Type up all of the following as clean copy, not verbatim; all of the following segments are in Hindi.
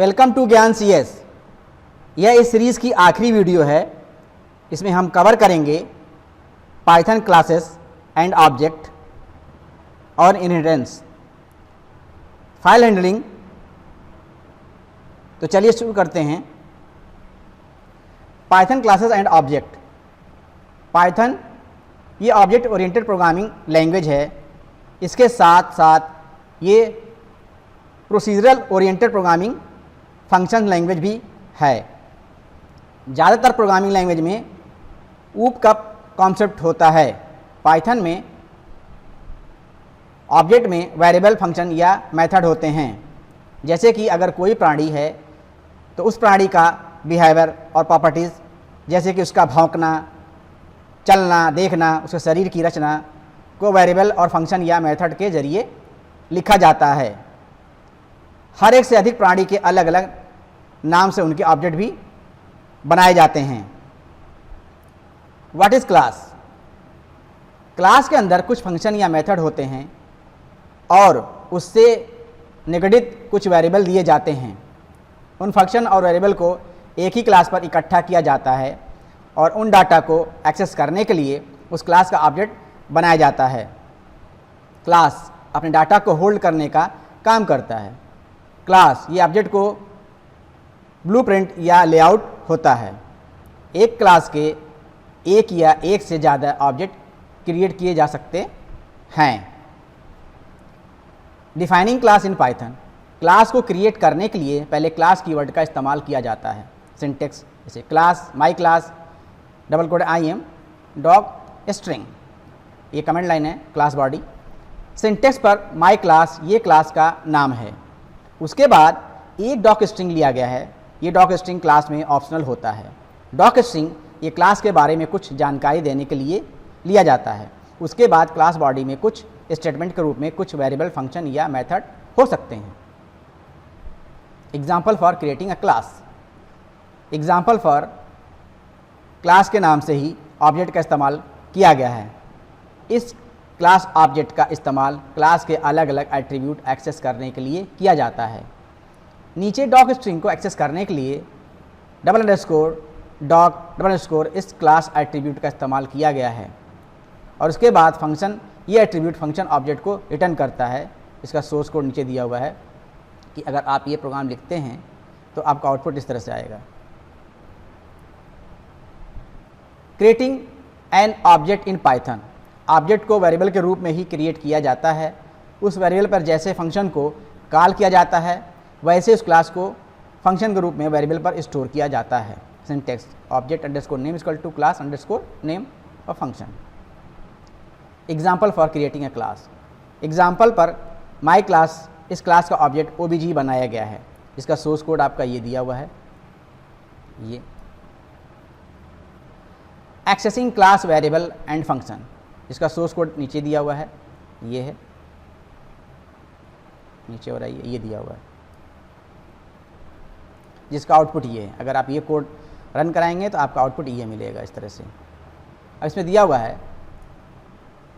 वेलकम टू ज्ञान CS। यह इस सीरीज़ की आखिरी वीडियो है। इसमें हम कवर करेंगे पाइथन क्लासेस एंड ऑब्जेक्ट और इनहेरिटेंस, फाइल हैंडलिंग। तो चलिए शुरू करते हैं। Python classes and object. Python ये ऑब्जेक्ट ओरिएंटेड प्रोग्रामिंग लैंग्वेज है। इसके साथ साथ ये procedural oriented programming function language भी है। ज़्यादातर प्रोग्रामिंग लैंग्वेज में ऊप का कॉन्सेप्ट होता है। पाइथन में ऑब्जेक्ट में वेरिएबल, फंक्शन या मेथड होते हैं। जैसे कि अगर कोई प्राणी है तो उस प्राणी का बिहेवियर और प्रॉपर्टीज़, जैसे कि उसका भौंकना, चलना, देखना, उसके शरीर की रचना को वेरिएबल और फंक्शन या मेथड के जरिए लिखा जाता है। हर एक से अधिक प्राणी के अलग अलग नाम से उनके ऑब्जेक्ट भी बनाए जाते हैं। What is class? क्लास के अंदर कुछ फंक्शन या मेथड होते हैं और उससे निगडित कुछ वेरिएबल दिए जाते हैं। उन फंक्शन और वेरिएबल को एक ही क्लास पर इकट्ठा किया जाता है और उन डाटा को एक्सेस करने के लिए उस क्लास का ऑब्जेक्ट बनाया जाता है। क्लास अपने डाटा को होल्ड करने का काम करता है। क्लास ये ऑब्जेक्ट को ब्लूप्रिंट या लेआउट होता है। एक क्लास के एक या एक से ज़्यादा ऑब्जेक्ट क्रिएट किए जा सकते हैं। Defining class in Python. Class को क्रिएट करने के लिए पहले क्लास कीवर्ड का इस्तेमाल किया जाता है। सिंटेक्स जैसे class, my class, double quote IM, dog string, ये कमेंट लाइन है। Class body. सिंटेक्स पर माई क्लास ये क्लास का नाम है। उसके बाद एक डॉक स्ट्रिंग लिया गया है। ये डॉक स्ट्रिंग क्लास में ऑप्शनल होता है। डॉक स्ट्रिंग ये क्लास के बारे में कुछ जानकारी देने के लिए लिया जाता है। उसके बाद क्लास बॉडी में कुछ स्टेटमेंट के रूप में कुछ वेरिएबल, फंक्शन या मेथड हो सकते हैं। Example for creating a class. Example for class के नाम से ही ऑब्जेक्ट का इस्तेमाल किया गया है। इस क्लास ऑब्जेक्ट का इस्तेमाल क्लास के अलग अलग एट्रीब्यूट एक्सेस करने के लिए किया जाता है। नीचे डॉक स्ट्रिंग को एक्सेस करने के लिए double underscore doc double underscore इस क्लास एट्रीब्यूट का इस्तेमाल किया गया है। और उसके बाद फंक्शन ये एट्रीब्यूट फंक्शन ऑब्जेक्ट को रिटर्न करता है। इसका सोर्स कोड नीचे दिया हुआ है कि अगर आप ये प्रोग्राम लिखते हैं तो आपका आउटपुट इस तरह से आएगा। Creating an object in Python. Object को वेरिएबल के रूप में ही क्रिएट किया जाता है। उस वेरिएबल पर जैसे फंक्शन को कॉल किया जाता है वैसे उस क्लास को फंक्शन के रूप में वेरिएबल पर स्टोर किया जाता है। Syntax object underscore name equal to class underscore name of function. Example for creating a class. Example पर माई क्लास, इस क्लास का ऑब्जेक्ट OBJ बनाया गया है। इसका सोर्स कोड आपका ये दिया हुआ है। ये accessing class variable and function, इसका सोर्स कोड नीचे दिया हुआ है। ये है नीचे हो रहा है, ये दिया हुआ है जिसका आउटपुट ये है। अगर आप ये कोड रन कराएंगे तो आपका आउटपुट ये मिलेगा इस तरह से। अब इसमें दिया हुआ है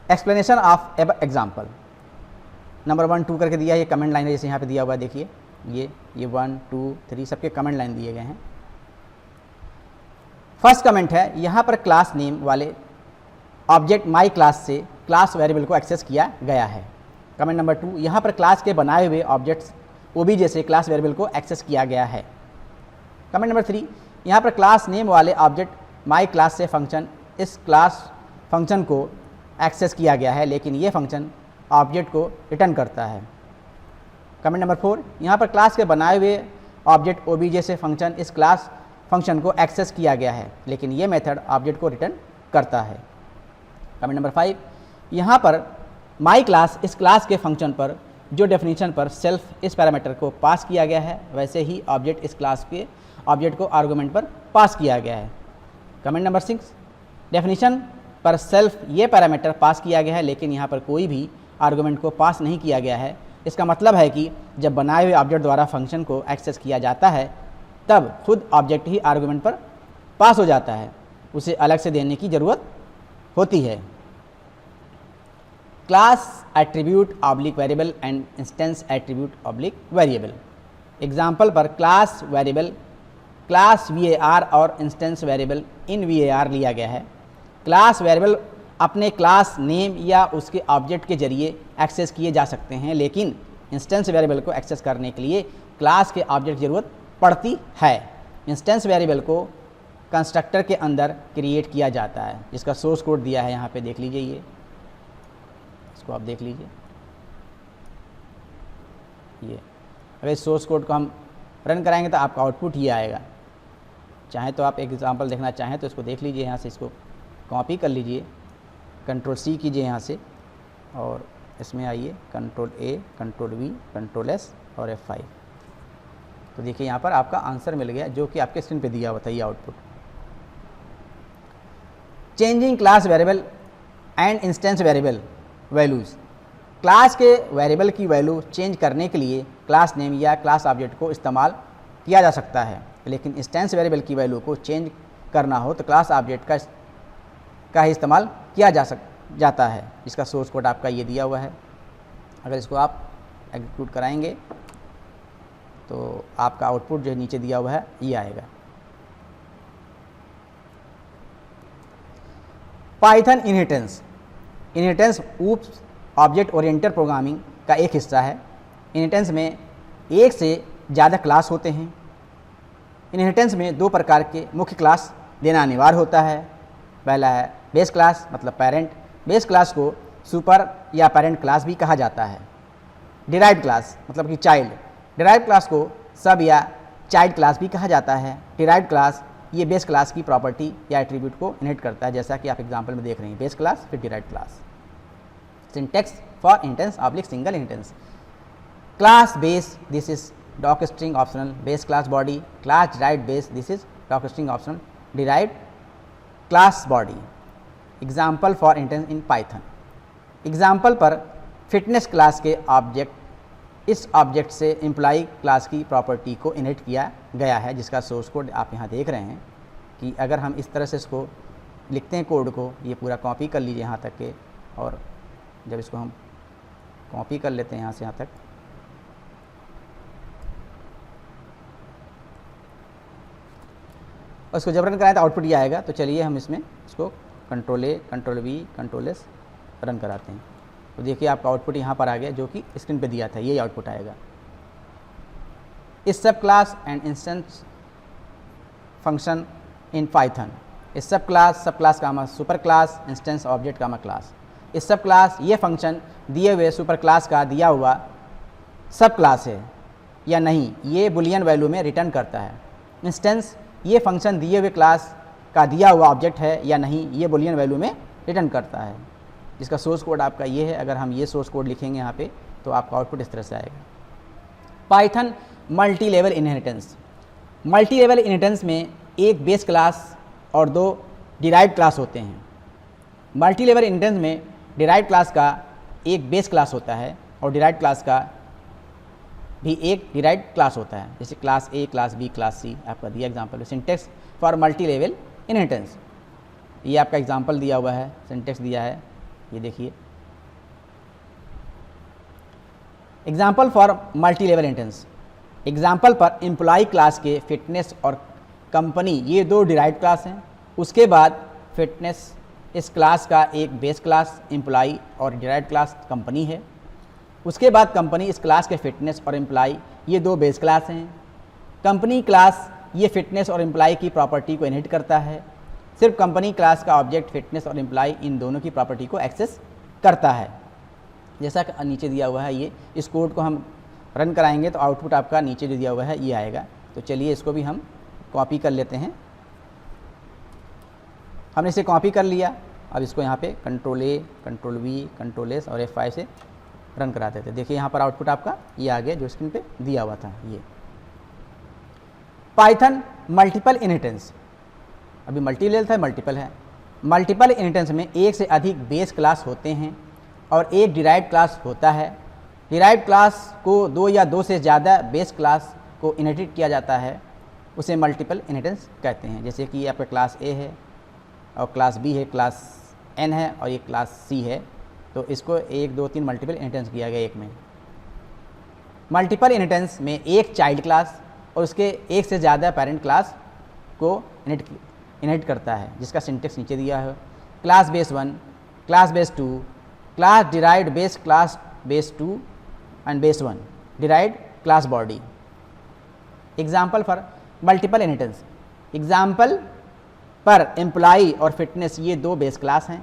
एक्सप्लेनेशन ऑफ एग्जाम्पल। नंबर 1, 2 करके दिया है। ये कमेंट लाइन है जैसे यहाँ पे दिया हुआ है। देखिए ये 1, 2, 3 सबके कमेंट लाइन दिए गए हैं। फर्स्ट कमेंट है, यहाँ पर क्लास नेम वाले ऑब्जेक्ट माई क्लास से क्लास वेरिएबल को एक्सेस किया गया है। कमेंट नंबर 2, यहाँ पर क्लास के बनाए हुए ऑब्जेक्ट्स OBJ से क्लास वेरिएबल को एक्सेस किया गया है। कमेंट नंबर 3, यहाँ पर क्लास नेम वाले ऑब्जेक्ट माई क्लास से फंक्शन, इस क्लास फंक्शन को एक्सेस किया गया है लेकिन ये फंक्शन ऑब्जेक्ट को रिटर्न करता है। कमेंट नंबर 4, यहाँ पर क्लास के बनाए हुए ऑब्जेक्ट OBJ से फंक्शन, इस क्लास फंक्शन को एक्सेस किया गया है लेकिन ये मेथड ऑब्जेक्ट को रिटर्न करता है। कमेंट नंबर 5, यहाँ पर माई क्लास, इस क्लास के फंक्शन पर जो डेफिनेशन पर सेल्फ इस पैरामीटर को पास किया गया है वैसे ही ऑब्जेक्ट इस क्लास के ऑब्जेक्ट को आर्गुमेंट पर पास किया गया है। कमेंट नंबर 6, डेफिनेशन पर सेल्फ ये पैरामीटर पास किया गया है लेकिन यहाँ पर कोई भी आर्गुमेंट को पास नहीं किया गया है। इसका मतलब है कि जब बनाए हुए ऑब्जेक्ट द्वारा फंक्शन को एक्सेस किया जाता है तब खुद ऑब्जेक्ट ही आर्गुमेंट पर पास हो जाता है, उसे अलग से देने की ज़रूरत होती है। Class attribute oblique variable and instance attribute oblique variable. Example पर क्लास वेरिएबल, क्लास var और इंस्टेंस वेरिएबल इन var लिया गया है। क्लास वेरिएबल अपने क्लास नेम या उसके ऑब्जेक्ट के जरिए एक्सेस किए जा सकते हैं, लेकिन इंस्टेंस वेरिएबल को एक्सेस करने के लिए क्लास के ऑब्जेक्ट की ज़रूरत पड़ती है। इंस्टेंस वेरिएबल को कंस्ट्रक्टर के अंदर क्रिएट किया जाता है, जिसका सोर्स कोड दिया है यहाँ पे देख लीजिए, ये इसको आप देख लीजिए। ये अगर इस सोर्स कोड को हम रन कराएंगे तो आपका आउटपुट ये आएगा। चाहे तो आप एक एग्जांपल देखना चाहें तो इसको देख लीजिए, यहाँ से इसको कॉपी कर लीजिए, कंट्रोल C कीजिए यहाँ से और इसमें आइए control A, control V, control S और F5। तो देखिए यहाँ पर आपका आंसर मिल गया जो कि आपके स्क्रीन पे दिया हुआ था, ये output. Changing class variable and instance variable values. Class के वेरिएबल की वैल्यू चेंज करने के लिए क्लास नेम या क्लास ऑब्जेक्ट को इस्तेमाल किया जा सकता है, लेकिन इंस्टेंस वेरिएबल की वैल्यू को चेंज करना हो तो क्लास ऑब्जेक्ट का ही इस्तेमाल किया जाता है। इसका सोर्स कोड आपका ये दिया हुआ है। अगर इसको आप एग्जीक्यूट कराएंगे तो आपका आउटपुट जो नीचे दिया हुआ है ये आएगा। Python inheritance. Inheritance oops object oriented programming का एक हिस्सा है। इनहेरिटेंस में एक से ज़्यादा क्लास होते हैं। इनहेरिटेंस में दो प्रकार के मुख्य क्लास देना अनिवार्य होता है। पहला है बेस क्लास, मतलब पेरेंट। बेस क्लास को सुपर या पेरेंट क्लास भी कहा जाता है। डिराइव्ड क्लास मतलब कि चाइल्ड। डिराइव्ड क्लास को सब या चाइल्ड क्लास भी कहा जाता है। डिराइव्ड क्लास ये बेस क्लास की प्रॉपर्टी या एट्रीब्यूट को इनहेरिट करता है, जैसा कि आप एग्जांपल में देख रहे हैं, बेस क्लास फिर derived class. Syntax for inheritance oblique single inheritance. Class base, this is doc string optional base class body. Class derived base, this is doc string optional derived class body. Example for inheritance in Python. Example पर फिटनेस क्लास के ऑब्जेक्ट, इस ऑब्जेक्ट से एम्प्लॉई क्लास की प्रॉपर्टी को इनहेरिट किया गया है, जिसका सोर्स कोड आप यहाँ देख रहे हैं। कि अगर हम इस तरह से इसको लिखते हैं कोड को, ये पूरा कॉपी कर लीजिए यहाँ तक के, और जब इसको हम कॉपी कर लेते हैं यहाँ से यहाँ तक, और इसको जब रन कराएं तो आउटपुट ये आएगा। तो चलिए हम इसमें इसको control A, control V, control S run कराते हैं। तो देखिए आपका आउटपुट यहाँ पर आ गया जो कि स्क्रीन पे दिया था, यही आउटपुट आएगा। इस सब class and instance function in Python. इस सब क्लास का सुपर क्लास, इंस्टेंस ऑब्जेक्ट का क्लास। इस सब क्लास ये फंक्शन दिए हुए सुपर क्लास का दिया हुआ सब क्लास है या नहीं, ये बुलियन वैल्यू में रिटर्न करता है। इंस्टेंस ये फंक्शन दिए हुए क्लास का दिया हुआ ऑब्जेक्ट है या नहीं, ये बुलियन वैल्यू में रिटर्न करता है, जिसका सोर्स कोड आपका ये है। अगर हम ये सोर्स कोड लिखेंगे यहाँ पे तो आपका आउटपुट इस तरह से आएगा। Python multi level inheritance. Multi level inheritance में एक बेस क्लास और दो डिराइव्ड क्लास होते हैं। मल्टी लेवल इनहेरिटेंस में डिराइव्ड क्लास का एक बेस क्लास होता है और डिराइव्ड क्लास का भी एक डिराइव्ड क्लास होता है, जैसे class A, class B, class C आपका दिया example. Syntax for multi level inheritance, ये आपका एग्जाम्पल दिया हुआ है, सिंटेक्स दिया है, ये देखिए। Example for multi level inheritance. Example पर एम्प्लॉय क्लास के फिटनेस और कंपनी ये दो डिराइव्ड क्लास हैं। उसके बाद फिटनेस इस क्लास का एक बेस क्लास एम्प्लॉय और डिराइव्ड क्लास कंपनी है। उसके बाद कंपनी इस क्लास के फिटनेस और एम्प्लॉय ये दो बेस क्लास हैं। कंपनी क्लास ये फिटनेस और एम्प्लॉय की प्रॉपर्टी को इनहेरिट करता है। सिर्फ कंपनी क्लास का ऑब्जेक्ट फिटनेस और एम्प्लॉय इन दोनों की प्रॉपर्टी को एक्सेस करता है, जैसा कि नीचे दिया हुआ है। ये इस कोड को हम रन कराएंगे तो आउटपुट आपका नीचे जो दिया हुआ है ये आएगा। तो चलिए इसको भी हम कॉपी कर लेते हैं। हमने इसे कॉपी कर लिया। अब इसको यहाँ पे control A, control V, control S और F5 से रन करा देते। देखिए यहाँ पर आउटपुट आपका ये आ गया जो स्क्रीन पे दिया हुआ था। ये पाइथन मल्टीपल इनहेरिटेंस। अभी मल्टी लेवल था, मल्टीपल है। मल्टीपल इनहेरिटेंस में एक से अधिक बेस क्लास होते हैं और एक डिराइव्ड क्लास होता है। डिराइव्ड क्लास को दो या दो से ज़्यादा बेस क्लास को इनहेरिट किया जाता है, उसे मल्टीपल इनहेरिटेंस कहते हैं। जैसे कि ये आपका क्लास A है और क्लास B है, क्लास N है और ये क्लास C है, तो इसको 1, 2, 3 मल्टीपल इनहेरिटेंस किया गया एक में। मल्टीपल इनहेरिटेंस में एक चाइल्ड क्लास और उसके एक से ज़्यादा पेरेंट क्लास को इनहेरिट करता है, जिसका सिंटेक्स नीचे दिया है। Class base 1, class base 2, class derived base class base 2 and base 1, derived class body. Example for multiple inheritance, example पर एम्प्लॉई और फिटनेस ये दो बेस क्लास हैं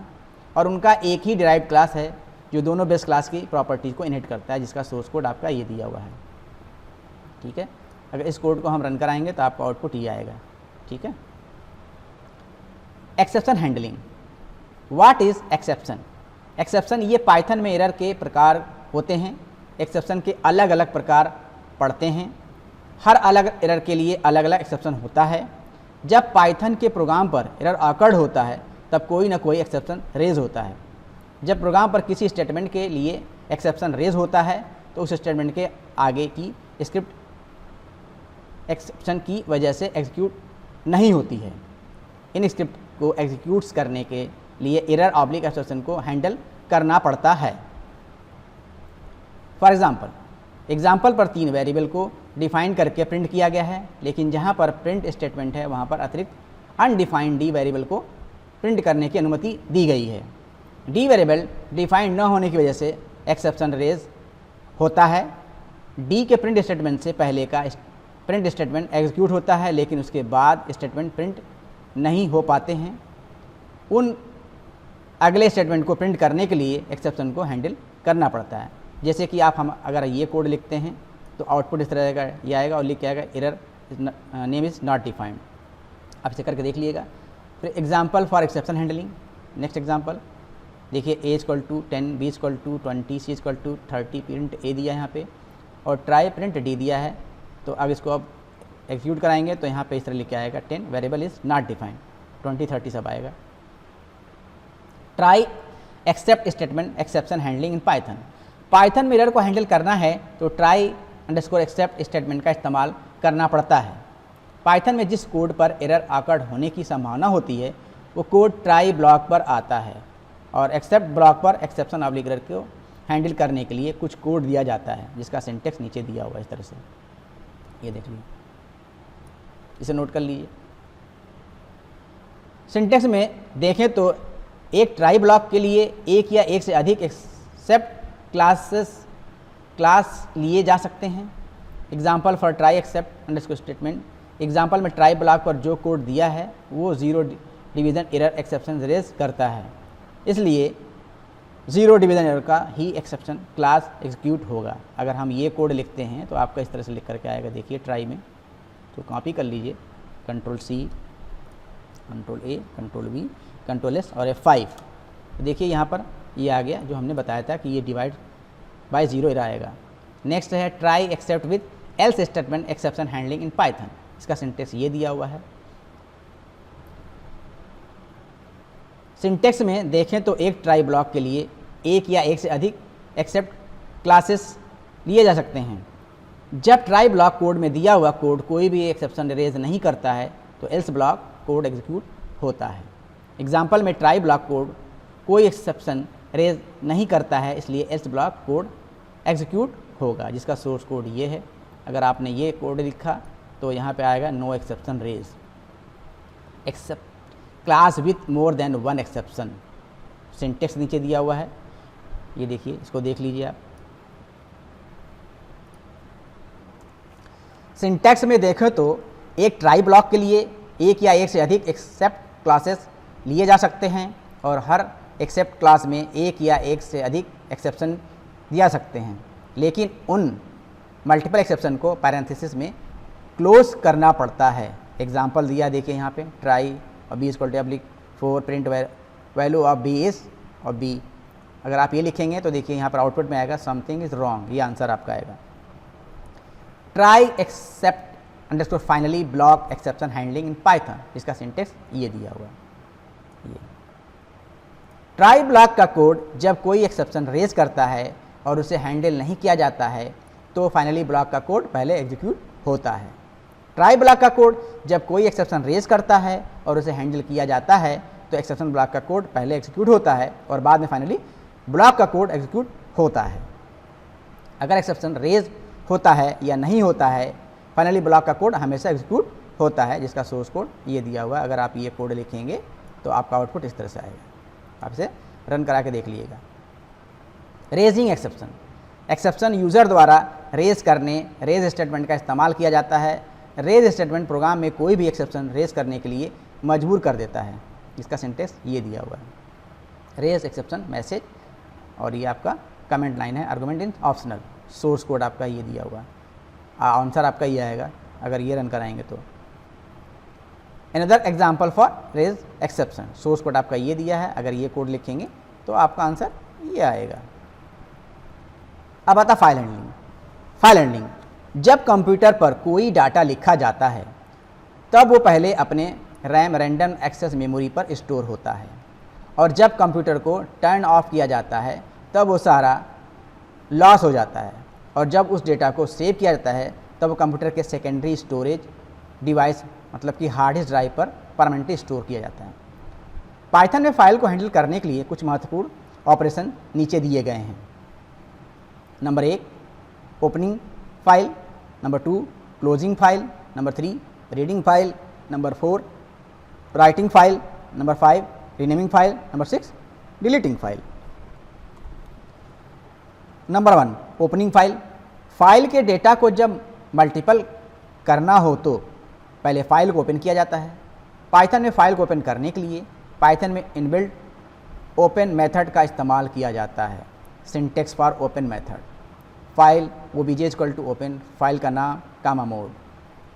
और उनका एक ही डिराइव्ड क्लास है जो दोनों बेस क्लास की प्रॉपर्टीज़ को इनहेरिट करता है, जिसका सोर्स कोड आपका ये दिया हुआ है। ठीक है, अगर इस कोड को हम रन कराएंगे तो आपका आउटपुट ये आएगा। ठीक है, exception handling. What is exception? Exception ये पाइथन में एरर के प्रकार होते हैं। एक्सेप्शन के अलग अलग प्रकार पढ़ते हैं, हर अलग एरर के लिए अलग अलग एक्सेप्शन होता है। जब पाइथन के प्रोग्राम पर एरर ऑकर्ड होता है तब कोई ना कोई एक्सेप्शन रेज होता है। जब प्रोग्राम पर किसी स्टेटमेंट के लिए एक्सेप्शन रेज होता है तो उस स्टेटमेंट के आगे की स्क्रिप्ट एक्सेप्शन की वजह से एग्जीक्यूट नहीं होती है। इन स्क्रिप्ट को एग्जीक्यूट्स करने के लिए एरर ऑब्लिक एक्सेप्शन को हैंडल करना पड़ता है। फॉर एग्जाम्पल पर 3 वेरिएबल को डिफाइन करके प्रिंट किया गया है, लेकिन जहाँ पर प्रिंट स्टेटमेंट है वहाँ पर अतिरिक्त अनडिफाइंड डी वेरिएबल को प्रिंट करने की अनुमति दी गई है। डी वेरिएबल डिफाइंड न होने की वजह से एक्सेप्शन रेज होता है। डी के प्रिंट स्टेटमेंट से पहले का प्रिंट स्टेटमेंट एग्जीक्यूट होता है, लेकिन उसके बाद स्टेटमेंट प्रिंट नहीं हो पाते हैं। उन अगले स्टेटमेंट को प्रिंट करने के लिए एक्सेप्शन को हैंडल करना पड़ता है। जैसे कि हम अगर ये कोड लिखते हैं तो आउटपुट इस तरह का ये आएगा और लिख के आएगा error name is not defined. आप इसे करके देख लीजिएगा। फिर example for exception handling. Next example देखिए, A equal to 10, B equal to 20, C equal to 30, print A दिया है यहाँ पे और ट्राई प्रिंट डी दिया है। तो अब इसको अब एग्जीक्यूट कराएंगे तो यहाँ पे इस तरह लिख के आएगा 10 वेरिएबल इज़ नॉट डिफाइंड, 20, 30 सब आएगा। Try except statement exception handling in Python. Python में एरर को हैंडल करना है तो ट्राई अंडरस्कोर एक्सेप्ट स्टेटमेंट का इस्तेमाल करना पड़ता है। पाइथन में जिस कोड पर एरर ऑकर्ड होने की संभावना होती है वो कोड ट्राई ब्लॉक पर आता है और एक्सेप्ट ब्लॉक पर एक्सेप्शन ऑब्लिक एरर को हैंडल करने के लिए कुछ कोड दिया जाता है, जिसका सिंटेक्स नीचे दिया हुआ है इस तरह से। ये देख लीजिए, इसे नोट कर लीजिए। सिंटेक्स में देखें तो एक ट्राई ब्लॉक के लिए एक या एक से अधिक एक्सेप्ट क्लास लिए जा सकते हैं। Example for try except underscore statement. Example में ट्राई ब्लॉक पर जो कोड दिया है वो 0 डिवीज़न एरर एक्सेप्शन रेज करता है, इसलिए 0 डिवीज़न एरर का ही एक्सेप्शन क्लास एग्जीक्यूट होगा। अगर हम ये कोड लिखते हैं तो आपका इस तरह से लिख करके आएगा। देखिए ट्राई में तो कॉपी कर लीजिए, Ctrl+C, Ctrl+A, Ctrl+V, Ctrl+S और F5। तो देखिए यहाँ पर ये आ गया जो हमने बताया था कि ये डिवाइड बाय 0 एरर आएगा। नेक्स्ट है try except with else statement exception handling in Python. इसका सिंटेक्स ये दिया हुआ है। सिंटेक्स में देखें तो एक ट्राई ब्लॉक के लिए एक या एक से अधिक एक्सेप्ट क्लासेस लिए जा सकते हैं। जब ट्राई ब्लॉक कोड में दिया हुआ कोड कोई भी एक्सेप्शन रेज नहीं करता है तो एल्स ब्लॉक कोड एग्जीक्यूट होता है। एग्जाम्पल में ट्राई ब्लॉक कोड कोई एक्सेप्शन रेज नहीं करता है, इसलिए एल्स ब्लॉक कोड एग्जीक्यूट होगा, जिसका सोर्स कोड ये है। अगर आपने ये कोड लिखा तो यहाँ पे आएगा no exception raise except class with more than 1 exception. Syntax नीचे दिया हुआ है, ये देखिए, इसको देख लीजिए आप। सिंटेक्स में देखें तो एक ट्राई ब्लॉक के लिए एक या एक से अधिक एक्सेप्ट क्लासेस लिए जा सकते हैं और हर एक्सेप्ट क्लास में एक या एक से अधिक एक्सेप्शन दिया सकते हैं, लेकिन उन मल्टीपल एक्सेप्शन को पैरेंथेसिस में क्लोज करना पड़ता है। एग्जाम्पल दिया देखिए यहाँ पे, ट्राई और b equal to oblique 4 print value of b is और बी। अगर आप ये लिखेंगे तो देखिए यहाँ पर आउटपुट में आएगा समथिंग इज रॉन्ग, ये आंसर आपका आएगा। Try except underscore finally block exception handling in Python, इसका सिंटेक्स ये दिया हुआ है। ट्राई ब्लॉक का कोड जब कोई एक्सेप्शन रेज करता है और उसे हैंडल नहीं किया जाता है तो फाइनली ब्लॉक का कोड पहले एग्जीक्यूट होता है। ट्राई ब्लॉक का कोड जब कोई एक्सेप्शन रेज करता है और उसे हैंडल किया जाता है तो एक्सेप्शन ब्लॉक का कोड पहले एग्जीक्यूट होता है और बाद में फाइनली ब्लॉक का कोड एग्जीक्यूट होता है। अगर एक्सेप्शन रेज होता है या नहीं होता है, फाइनली ब्लॉक का कोड हमेशा एग्जीक्यूट होता है, जिसका सोर्स कोड ये दिया हुआ है। अगर आप ये कोड लिखेंगे तो आपका आउटपुट इस तरह से आएगा। आप इसे रन करा के देख लीजिएगा। रेजिंग एक्सेप्शन, एक्सेप्शन यूज़र द्वारा रेज करने रेज स्टेटमेंट का इस्तेमाल किया जाता है। रेज स्टेटमेंट प्रोग्राम में कोई भी एक्सेप्शन रेज करने के लिए मजबूर कर देता है। इसका सिंटेक्स ये दिया हुआ है, रेज एक्सेप्शन मैसेज, और ये आपका कमेंट लाइन है, आर्गुमेंट इन ऑप्शनल, सोर्स कोड आपका ये दिया हुआ है, आंसर आपका ये आएगा अगर ये रन कराएंगे तो। Another example for raise exception, source code आपका ये दिया है, अगर ये कोड लिखेंगे तो आपका आंसर ये आएगा। अब आता फाइल हैंडलिंग। फाइल हैंडलिंग, जब कंप्यूटर पर कोई डाटा लिखा जाता है तब वो पहले अपने रैम रैंडम एक्सेस मेमोरी पर स्टोर होता है, और जब कंप्यूटर को टर्न ऑफ किया जाता है तब वो सारा लॉस हो जाता है, और जब उस डेटा को सेव किया जाता है तब वो कंप्यूटर के सेकेंडरी स्टोरेज डिवाइस मतलब कि हार्ड डिस्क ड्राइव पर परमानेंटली स्टोर किया जाता है। पाइथन में फाइल को हैंडल करने के लिए कुछ महत्वपूर्ण ऑपरेशन नीचे दिए गए हैं। Number 1 opening file, number 2 closing file, number 3 reading file, number 4 writing file, number 5 renaming file, number 6 deleting file. Number 1 opening file, file के डेटा को जब मल्टीपल करना हो तो पहले फाइल को ओपन किया जाता है। पाइथन में फाइल को ओपन करने के लिए पाइथन में इनबिल्ट ओपन मेथड का इस्तेमाल किया जाता है। Syntax for open method, file OBJ equal to open, file का नाम comma mode.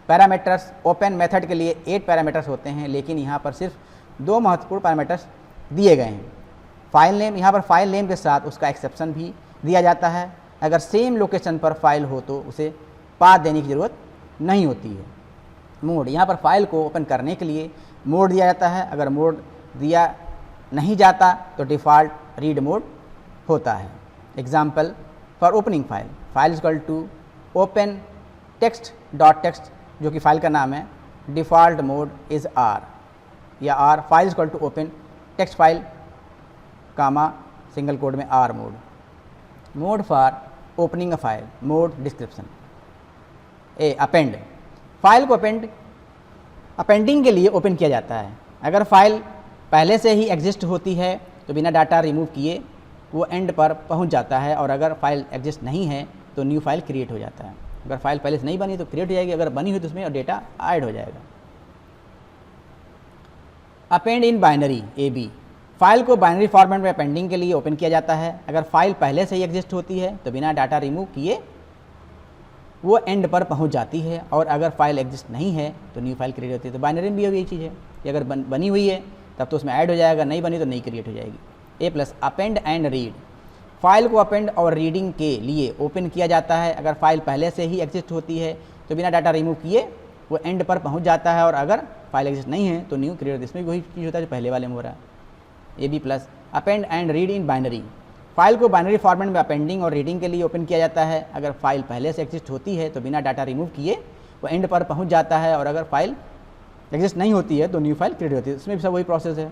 Parameters, open method के लिए 8 पैरामीटर्स होते हैं, लेकिन यहाँ पर सिर्फ 2 महत्वपूर्ण पैरामीटर्स दिए गए हैं। फाइल नेम, यहाँ पर फाइल नेम के साथ उसका एक्सेप्शन भी दिया जाता है। अगर सेम लोकेशन पर फाइल हो तो उसे पाथ देने की ज़रूरत नहीं होती है। मोड, यहाँ पर फाइल को ओपन करने के लिए मोड दिया जाता है। अगर मोड दिया नहीं जाता तो डिफ़ॉल्ट रीड मोड होता है। Example for opening file, file equal to open text dot text, जो कि फाइल का नाम है। डिफ़ॉल्ट मोड इज़ आर, या R, file equal to open text file comma single quote में R mode. Mode for opening a file, mode description. Append, file को अपेंडिंग के लिए ओपन किया जाता है। अगर फाइल पहले से ही एग्जिस्ट होती है तो बिना डाटा रिमूव किए वो एंड पर पहुंच जाता है, और अगर फाइल एग्जिस्ट नहीं है तो न्यू फाइल क्रिएट हो जाता है। अगर फाइल पहले से नहीं बनी तो क्रिएट हो जाएगी, अगर बनी हुई तो उसमें डेटा ऐड हो जाएगा। Append in binary AB, file को बाइनरी फॉर्मेट में अपेंडिंग के लिए ओपन किया जाता है। अगर फाइल पहले से ही एग्जिस्ट होती है तो बिना डाटा रिमूव किए वो एंड पर पहुंच जाती है, और अगर फाइल एग्जिस्ट नहीं है तो न्यू फाइल क्रिएट होती है। तो बाइनरी में भी यही चीज़ है कि अगर बनी हुई है तब तो उसमें ऐड हो जाएगा, नहीं बनी तो नहीं क्रिएट हो जाएगी। A+, append and read, file को अपेंड और रीडिंग के लिए ओपन किया जाता है। अगर फाइल पहले से ही एग्जिस्ट होती है तो बिना डाटा रिमूव किए वो एंड पर पहुंच जाता है, और अगर फाइल एग्जिस्ट नहीं है तो न्यू क्रिएट, इसमें वही चीज़ होता है जो पहले वाले में हो रहा है। AB+, append and read in binary, file को बाइनरी फॉर्मेट में अपेंडिंग और रीडिंग के लिए ओपन किया जाता है। अगर फाइल पहले से एग्जिस्ट होती है तो बिना डाटा रिमूव किए वो एंड पर पहुंच जाता है, और अगर फाइल एग्जिस्ट नहीं होती है तो न्यू फाइल क्रिएट होती है। इसमें भी सब वही प्रोसेस है।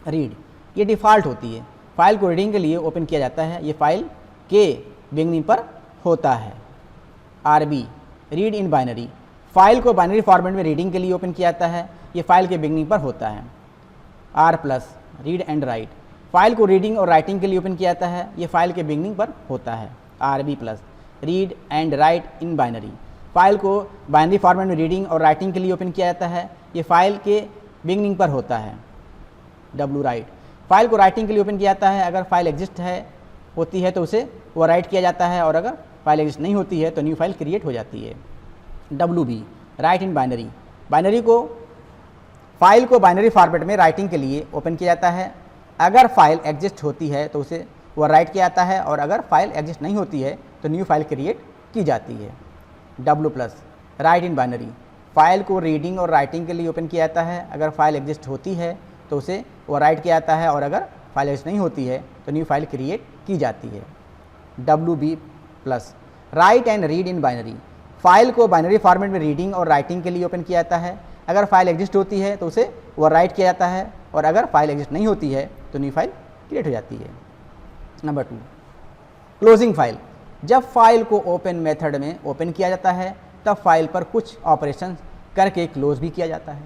रीड, ये डिफ़ॉल्ट होती है, फाइल को रीडिंग के लिए ओपन किया जाता है, ये फाइल के बिगनिंग पर होता है। RB, read in binary, file को बाइनरी फॉर्मेट में रीडिंग के लिए ओपन किया जाता है, ये फाइल के बिगनिंग पर होता है। R+, read and right, file को रीडिंग और राइटिंग के लिए ओपन किया जाता है, ये फाइल के बिगनिंग पर होता है। RB+, read and right in binary, file को बाइनरी फॉर्मेट में रीडिंग और राइटिंग के लिए ओपन किया जाता है, ये फाइल के बिगनिंग पर होता है। W, राइट, फाइल को राइटिंग के लिए ओपन किया जाता है। अगर फाइल एग्जिस्ट होती है तो उसे वो राइट किया जाता है, और अगर फाइल एग्जिस्ट नहीं होती है तो न्यू फाइल क्रिएट हो जाती है। WB, right in binary, binary को फाइल को बाइनरी फॉर्मेट में राइटिंग के लिए ओपन किया जाता है। अगर फाइल एग्जिस्ट होती है तो उसे वो राइट किया जाता है, और अगर फाइल एग्जिस्ट नहीं होती है तो न्यू फाइल क्रिएट की जाती है। W+, right in binary, file को रीडिंग और राइटिंग के लिए ओपन किया जाता है। अगर फाइल एग्जिस्ट होती है तो उसे वो राइट किया जाता है, और अगर फाइल एग्जिस्ट नहीं होती है तो न्यू फाइल क्रिएट की जाती है। WB+, right and read in binary, file को बाइनरी फॉर्मेट में रीडिंग और राइटिंग के लिए ओपन किया जाता है। अगर फाइल एग्जिस्ट होती है तो उसे वो राइट किया जाता है, और अगर फाइल एग्जिस्ट नहीं होती है तो न्यू फाइल क्रिएट हो जाती है। नंबर 2, क्लोजिंग फाइल, जब फाइल को ओपन मेथड में ओपन किया जाता है तब फाइल पर कुछ ऑपरेशन करके क्लोज भी किया जाता है।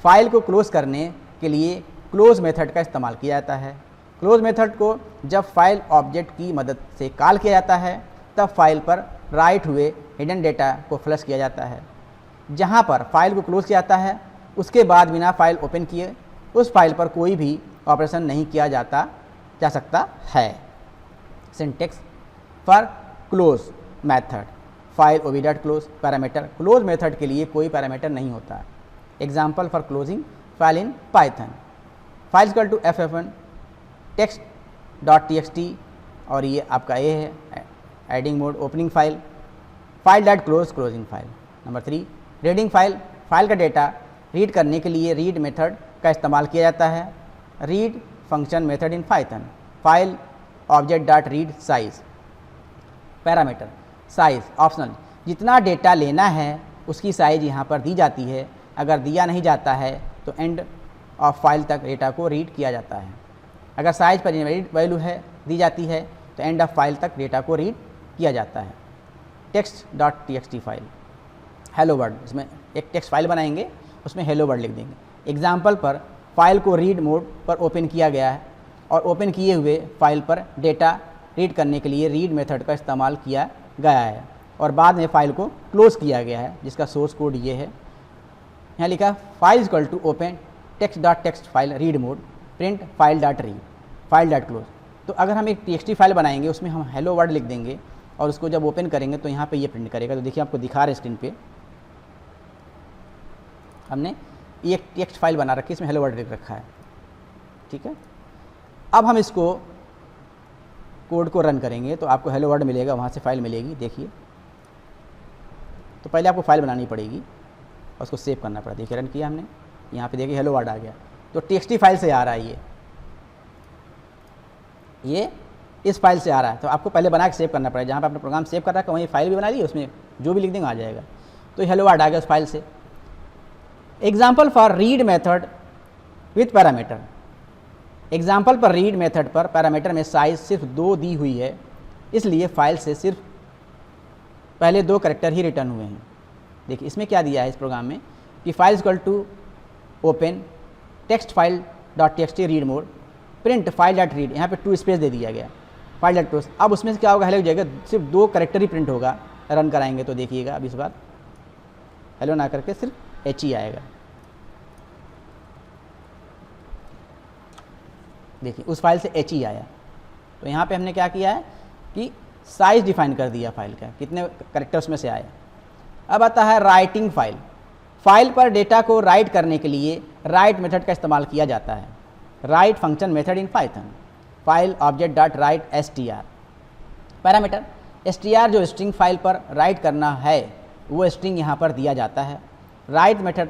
फाइल को क्लोज करने के लिए क्लोज मेथड का इस्तेमाल किया जाता है। क्लोज मेथड को जब फाइल ऑब्जेक्ट की मदद से कॉल किया जाता है तब फाइल पर राइट हुए हिडन डेटा को फ्लश किया जाता है। जहां पर फाइल को क्लोज किया जाता है उसके बाद बिना फाइल ओपन किए उस फाइल पर कोई भी ऑपरेशन नहीं किया जा सकता है। Syntax for close method file OB dot close parameter. Close method के लिए कोई पैरामीटर नहीं होता। Example for closing file in Python file equal to ff1 text dot txt और ये आपका ये है adding mode opening file file dot close closing file. Number 3 reading file का डेटा रीड करने के लिए रीड मेथड का इस्तेमाल किया जाता है। Read function method in Python file object dot read size. Parameter size optional, जितना डेटा लेना है उसकी साइज यहाँ पर दी जाती है। अगर दिया नहीं जाता है तो एंड ऑफ फाइल तक डेटा को रीड किया जाता है। अगर साइज पर इनवैलिड वैल्यू है दी जाती है तो एंड ऑफ फाइल तक डेटा को रीड किया जाता है। Text dot txt file hello word, इसमें एक टेक्स्ट फाइल बनाएंगे उसमें हेलो वर्ड लिख देंगे। एग्जाम्पल पर फाइल को रीड मोड पर ओपन किया गया है और ओपन किए हुए फाइल पर डेटा रीड करने के लिए रीड मेथड का इस्तेमाल किया गया है और बाद में फाइल को क्लोज किया गया है जिसका सोर्स कोड ये है। यहाँ लिखा file equal to open text file read mode print file dot read file dot close. तो अगर हम एक txt फाइल बनाएंगे उसमें हम हेलो वर्ड लिख देंगे और उसको जब ओपन करेंगे तो यहाँ पे ये प्रिंट करेगा। तो देखिए आपको दिखा रहे स्क्रीन पे हमने ये एक टेक्स्ट फाइल बना रखी है, इसमें हेलो वर्ड लिख रखा है। ठीक है, अब हम इसको कोड को रन करेंगे तो आपको हेलो वर्ड मिलेगा, वहाँ से फाइल मिलेगी। देखिए तो पहले आपको फाइल बनानी पड़ेगी और उसको सेव करना पड़ा। देखिए रन किया हमने, यहाँ पे देखिए हेलो वर्ड आ गया। तो txt फाइल से आ रहा है ये इस फाइल से आ रहा है। तो आपको पहले बना के सेव करना पड़ेगा। जहाँ पे आपने प्रोग्राम सेव कर रखा है वहीं फाइल भी बना ली, उसमें जो भी लिख देंगे आ जाएगा। तो हेलो वर्ड आ गया उस फाइल से। Example for read method with parameter. Example पर रीड मेथड पर पैरामीटर में साइज सिर्फ 2 दी हुई है, इसलिए फाइल से सिर्फ पहले 2 कैरेक्टर ही रिटर्न हुए हैं। देखिए इसमें क्या दिया है इस प्रोग्राम में कि file equal to open text file dot txt read mode print file dot read, यहाँ पे 2 स्पेस दे दिया गया फाइल डॉट क्लोज। अब उसमें से क्या होगा, हेलो हो जाएगा, सिर्फ 2 कैरेक्टर ही प्रिंट होगा। रन कराएंगे तो देखिएगा अब इस बार हेलो ना करके सिर्फ h ही आएगा। देखिए उस फाइल से h ही आया। तो यहाँ पे हमने क्या किया है कि साइज डिफाइन कर दिया फाइल का, कितने कैरेक्टर्स में से आए। अब आता है राइटिंग फाइल। फाइल पर डेटा को राइट करने के लिए राइट मेथड का इस्तेमाल किया जाता है। Right function method in Python file object dot right str। Parameter str जो स्ट्रिंग फाइल पर राइट करना है वो स्ट्रिंग यहाँ पर दिया जाता है। राइट मेथड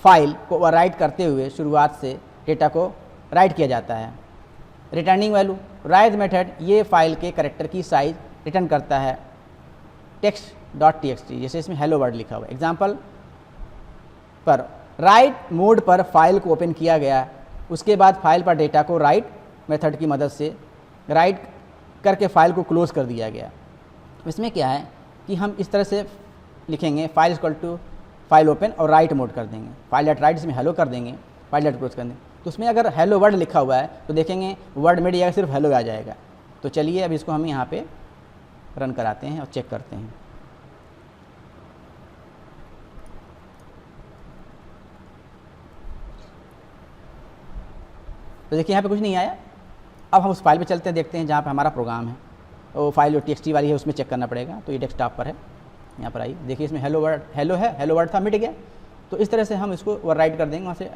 फाइल को राइट करते हुए शुरुआत से डेटा को राइट किया जाता है। रिटर्निंग वैल्यू राइट मेथड ये फाइल के कैरेक्टर की साइज रिटर्न करता है टेक्स्ट डॉट txt, जैसे इसमें हेलो वर्ड लिखा हुआ है। एग्जाम्पल पर राइट मोड पर फाइल को ओपन किया गया, उसके बाद फाइल पर डेटा को राइट मेथड की मदद से राइट करके फाइल को क्लोज कर दिया गया। इसमें क्या है कि हम इस तरह से लिखेंगे file equal to file open और राइट मोड कर देंगे, फाइल डॉट राइट इसमें हेलो कर देंगे, फाइल डॉट क्लोज कर देंगे। तो उसमें अगर हेलो वर्ड लिखा हुआ है तो देखेंगे वर्ड में जाएगा सिर्फ हेलो आ जाएगा। तो चलिए अब इसको हम यहाँ पे रन कराते हैं और चेक करते हैं। तो देखिए यहाँ पे कुछ नहीं आया। अब हम उस फाइल पे चलते हैं, देखते हैं जहाँ पे हमारा प्रोग्राम है। वो फाइल जो txt वाली है उसमें चेक करना पड़ेगा। तो ये डेस्कटॉप पर है, यहाँ पर आई देखिए इसमें हेलो वर्ड हेलो है, हेलो वर्ड था मिट गया। तो इस तरह से हम इसको ओवरराइट कर देंगे, वहाँ से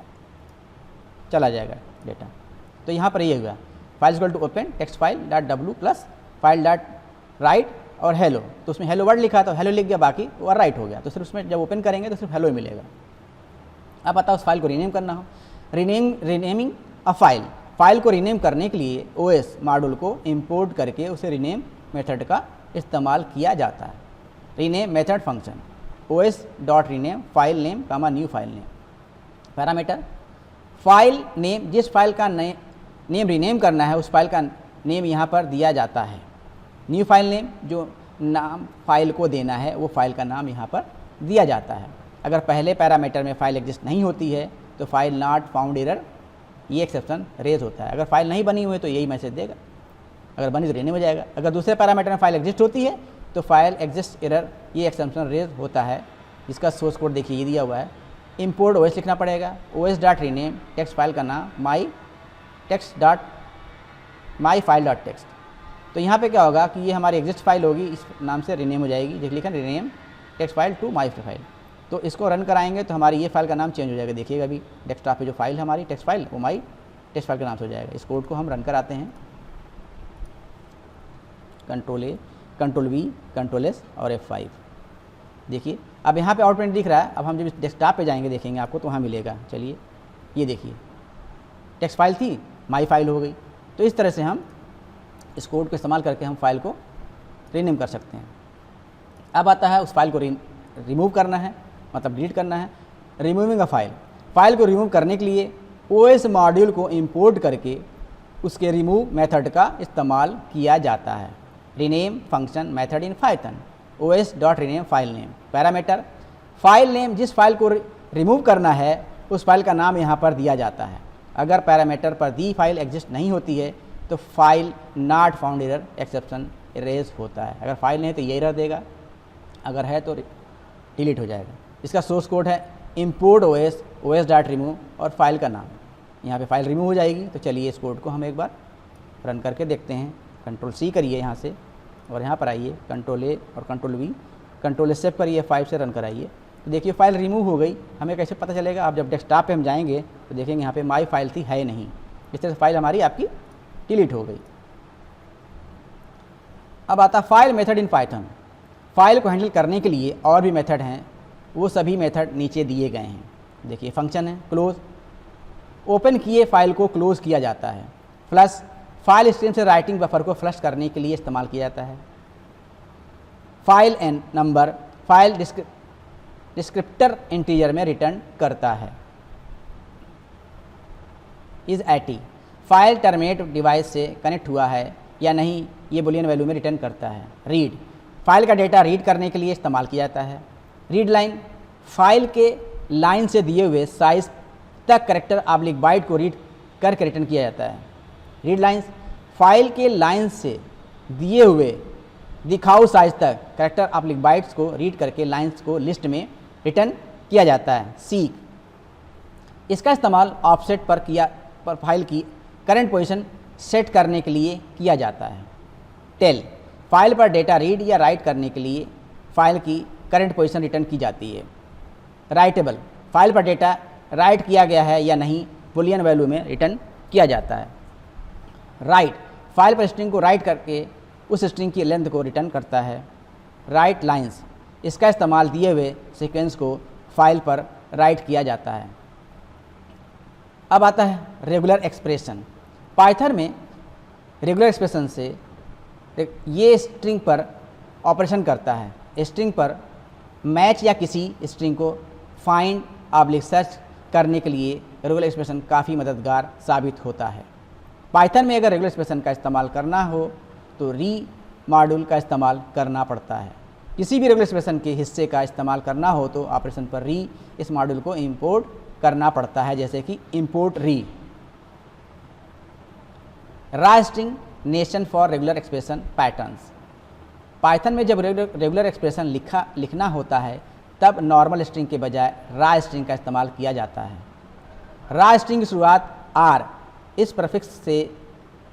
चला जाएगा डेटा। तो यहाँ पर ये हुआ file equal to open text file dot w plus file dot write और हेलो। तो उसमें हेलो वर्ड लिखा था, हेलो लिख गया, बाकी ओवरराइट हो गया। तो सिर्फ उसमें जब ओपन करेंगे तो सिर्फ हेलो ही मिलेगा। अब बताओ उस फाइल को रीनेम करना हो, रीनेमिंग अ फाइल को रीनेम करने के लिए OS मॉड्यूल को इंपोर्ट करके उसे रीनेम मेथड का इस्तेमाल किया जाता है। Rename method function OS dot rename file name comma new file name. Parameter file name, जिस फाइल का नेम रीनेम करना है उस फाइल का नेम यहाँ पर दिया जाता है। न्यू फाइल नेम जो नाम फाइल को देना है वो फाइल का नाम यहाँ पर दिया जाता है। अगर पहले पैरामीटर में फाइल एग्जिस्ट नहीं होती है तो फाइल नॉट फाउंड एरर ये एक्सेप्शन रेज होता है। अगर फाइल नहीं बनी हुई है तो यही मैसेज देगा, अगर बनी तो रेन्यू हो जाएगा। अगर दूसरे पैरामीटर में फाइल एग्जिस्ट होती है तो फाइल एग्जिस्ट एरर ये एक्सेप्शन रेज होता है। इसका सोर्स कोड देखिए ये दिया हुआ है। इंपोर्ट ओएस लिखना पड़ेगा, OS dot rename text file का नाम माई फाइल डॉट टेक्स्ट। तो यहाँ पे क्या होगा कि ये हमारी एग्जिस्ट फाइल होगी, इस नाम से रीनेम हो जाएगी। जैसे लिखा rename text file to my file. तो इसको रन कराएंगे तो हमारी ये फाइल का नाम चेंज हो जाएगा। देखिएगा अभी डेस्कटॉप पे जो फाइल हमारी टेक्स्ट फाइल वो माई टेक्स्ट फाइल का नाम से हो जाएगा। इस कोड को हम रन कराते हैं, control A, control we, control S और F5। देखिए अब यहाँ पे आउटपुट दिख रहा है। अब हम जब इस डेस्कटॉप पे जाएंगे देखेंगे आपको तो वहाँ मिलेगा। चलिए ये देखिए टेक्स्ट फाइल थी, माई फाइल हो गई। तो इस तरह से हम इस कोड को इस्तेमाल करके हम फाइल को रीनेम कर सकते हैं। अब आता है उस फाइल को रिमूव करना है, मतलब डिलीट करना है। रिमूविंग अ फाइल को रिमूव करने के लिए OS मॉड्यूल को इंपोर्ट करके उसके रिमूव मेथड का इस्तेमाल किया जाता है। Rename function method in Python OS dot rename file name. Parameter file name, जिस फाइल को रिमूव करना है उस फाइल का नाम यहाँ पर दिया जाता है। अगर पैरामीटर पर दी फाइल एग्जिस्ट नहीं होती है तो file not found error exception raise होता है। अगर फाइल नहीं है तो ये एरर देगा, अगर है तो डिलीट हो जाएगा। इसका सोर्स कोड है इंपोर्ट ओएस डॉट रिमूव और फाइल का नाम। यहाँ पे फाइल रिमूव हो जाएगी। तो चलिए इस कोड को हम एक बार रन करके देखते हैं। कंट्रोल C करिए यहाँ से और यहाँ पर आइए, कंट्रोल A और control V, control S save करिए, 5 से रन कराइए। तो देखिए फाइल रिमूव हो गई। हमें कैसे पता चलेगा? आप जब डेस्कटॉप पे हम जाएंगे तो देखेंगे यहाँ पे माई फाइल थी, है नहीं। इस तरह से फाइल हमारी आपकी डिलीट हो गई। अब आता file method in Python. File को हैंडल करने के लिए और भी मेथड हैं, वो सभी मेथड नीचे दिए गए हैं। देखिए फंक्शन है क्लोज, ओपन किए फाइल को क्लोज किया जाता है। फ्लश, फाइल स्ट्रीम से राइटिंग बफर को फ्लश करने के लिए इस्तेमाल किया जाता है। File and number, file descriptor integer में रिटर्न करता है। Is eighty, file terminate device से कनेक्ट हुआ है या नहीं ये बुलियन वैल्यू में रिटर्न करता है। रीड, फाइल का डेटा रीड करने के लिए इस्तेमाल किया जाता है। रीड लाइन, फाइल के लाइन से दिए हुए साइज तक कैरेक्टर ऑब्लिक बाइट को रीड करके रिटर्न किया जाता है। रीड लाइन्स, फाइल के लाइन से दिए हुए दिखाऊ साइज तक कैरेक्टर ऑब्लिक बाइट्स को रीड करके लाइन्स को लिस्ट में रिटर्न किया जाता है। सीक, इसका इस्तेमाल ऑफसेट पर फाइल की करंट पोजीशन सेट करने के लिए किया जाता है। टेल, फाइल पर डेटा रीड या राइट करने के लिए फाइल की करंट पोजीशन रिटर्न की जाती है। राइटेबल, फाइल पर डेटा राइट किया गया है या नहीं बुलियन वैल्यू में रिटर्न किया जाता है। राइट, फाइल पर स्ट्रिंग को राइट करके उस स्ट्रिंग की लेंथ को रिटर्न करता है। राइट लाइन्स, इसका इस्तेमाल दिए हुए सीक्वेंस को फाइल पर राइट किया जाता है। अब आता है रेगुलर एक्सप्रेशन। पाइथन में रेगुलर एक्सप्रेशन से ये स्ट्रिंग पर ऑपरेशन करता है। स्ट्रिंग पर मैच या किसी स्ट्रिंग को फाइंड ऑब्लिक सर्च करने के लिए रेगुलर एक्सप्रेशन काफ़ी मददगार साबित होता है। पाइथन में अगर रेगुलर एक्सप्रेशन का इस्तेमाल करना हो तो री मॉड्यूल का इस्तेमाल करना पड़ता है। किसी भी रेगुलर एक्सप्रेशन के हिस्से का इस्तेमाल करना हो तो ऑपरेशन पर री इस मॉड्यूल को इंपोर्ट करना पड़ता है, जैसे कि इंपोर्ट री। रा string nation for regular expression patterns. Python में जब रेगुलर एक्सप्रेशन लिखना होता है तब नॉर्मल स्ट्रिंग के बजाय रा स्ट्रिंग का इस्तेमाल किया जाता है। रा स्ट्रिंग की शुरुआत आर इस प्रीफिक्स से